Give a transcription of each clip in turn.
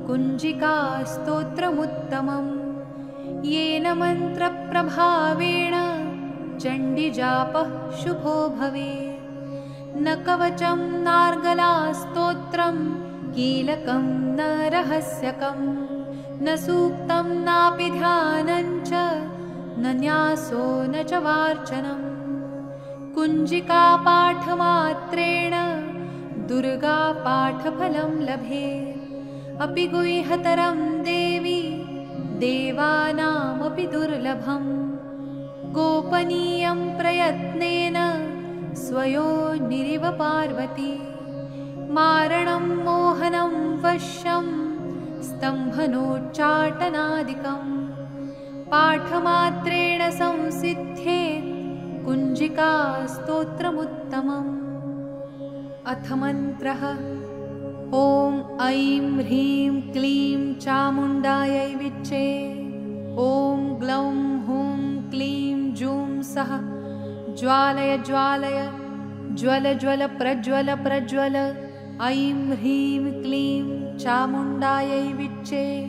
कुञ्जिकास्तोत्रमुत्तमम् येन मन्त्रप्रभावेण चण्डीजापः शुभो भवेत्। न कवचं नार्गलास्तोत्रं कीलकं न रहस्यकं न सूक्तं नापि ध्यानञ्च न न्यासो न च वार्चनम्। कुञ्जिकापाठमात्रेण दुर्गापाठफलं लभेत्। अपि गुह्यतरं देवी देवानामपि दुर्लभम्। गोपनीयं प्रयत्नेन स्वयोनिरिव पार्वती। मारणं मोहनं वश्यं स्तम्भनोच्चाटनादिकम् पाठमात्रेण संसिद्ध्येत् कुञ्जिकास्तोत्रमुत्तमम्। अथ मन्त्रः। ॐ ऐं ह्रीं क्लीं चामुण्डायै विच्चे। ॐ ग्लौं हुं क्लीं जूं सः ज्वालय ज्वालय ज्वल ज्वल प्रज्वल प्रज्वल। ऐं ह्रीं क्लीं चामुण्डायै विच्चे।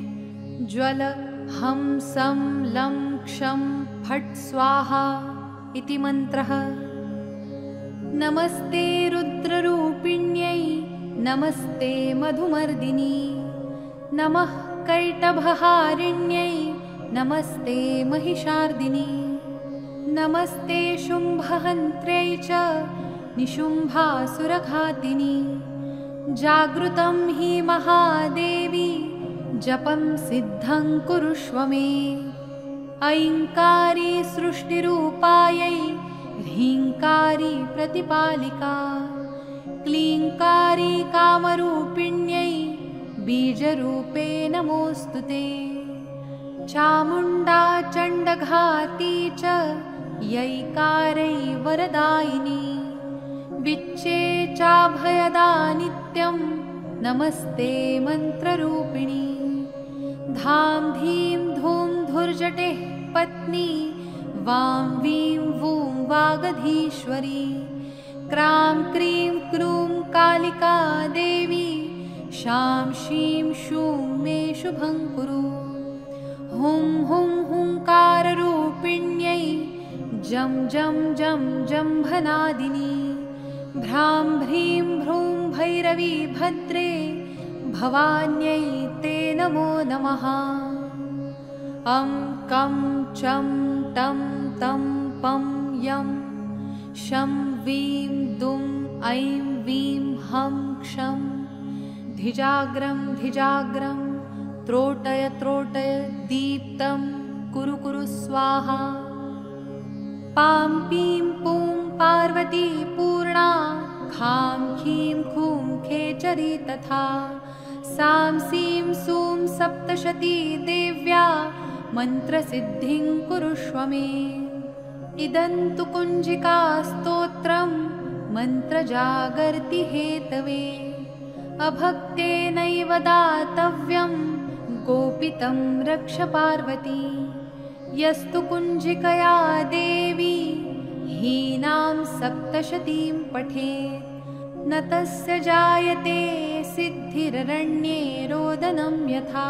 ज्वल हं सं लं क्षं फट् स्वाहा इति मन्त्रः। नमस्ते रुद्ररूपिण्यै नमस्ते मधुमर्दिनी। नमः कैटभहारिण्यै नमस्ते महिषार्दिनी। नमस्ते शुम्भहन्त्र्यै च निशुम्भासुरघातिनी। जागृतं हि महादेवी जपं सिद्धं कुरुष्व मे। ऐङ्कारी सृष्टिरूपायै ह्रीङ्कारी प्रतिपालिका। क्लीङ्कारी कामरूपिण्यै बीजरूपे नमोऽस्तु ते। चामुण्डा चण्डघाती च यैकारै वरदायिनी। विच्चे चाभयदा नित्यं नमस्ते मन्त्ररूपिणी। धां धीं धूं धुर्जटेः पत्नी वां वीं वूं वागधीश्वरी। क्रां क्रीं क्रूं कालिका देवी शां शीं शूं मे शुभं कुरु। हुं हुं हुंकाररूपिण्यै जं जं जं जम्भनादिनी। भ्रां भ्रीं भ्रूं भैरवी भद्रे भवान्यै ते नमो नमः। अं कं चं टं तं पं यं शं वीं दुं ऐं वीं हं क्षं धिजाग्रं धिजाग्रं त्रोटय त्रोटय दीप्तं कुरु कुरु स्वाहा। पां पीं पूं पार्वती पूर्णा खां खीं खूं खेचरी तथा। सां सीं सूं सप्तशती देव्या मन्त्रसिद्धिं कुरुष्व मे। इदं तु कुञ्जिकास्तोत्रं मन्त्रजागर्ति हेतवे। अभक्तेनैव दातव्यं गोपितं रक्ष पार्वती। यस्तु कुञ्जिकया देवी हीनां सप्तशतीं पठेत् न तस्य जायते सिद्धिररण्ये रोदनं यथा।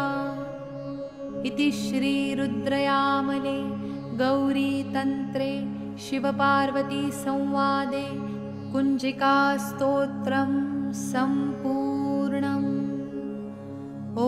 इति श्रीरुद्रयामले गौरीतन्त्रे शिवपार्वतीसंवादे कुञ्जिकास्तोत्रं सम्पूर्णम्। ॐ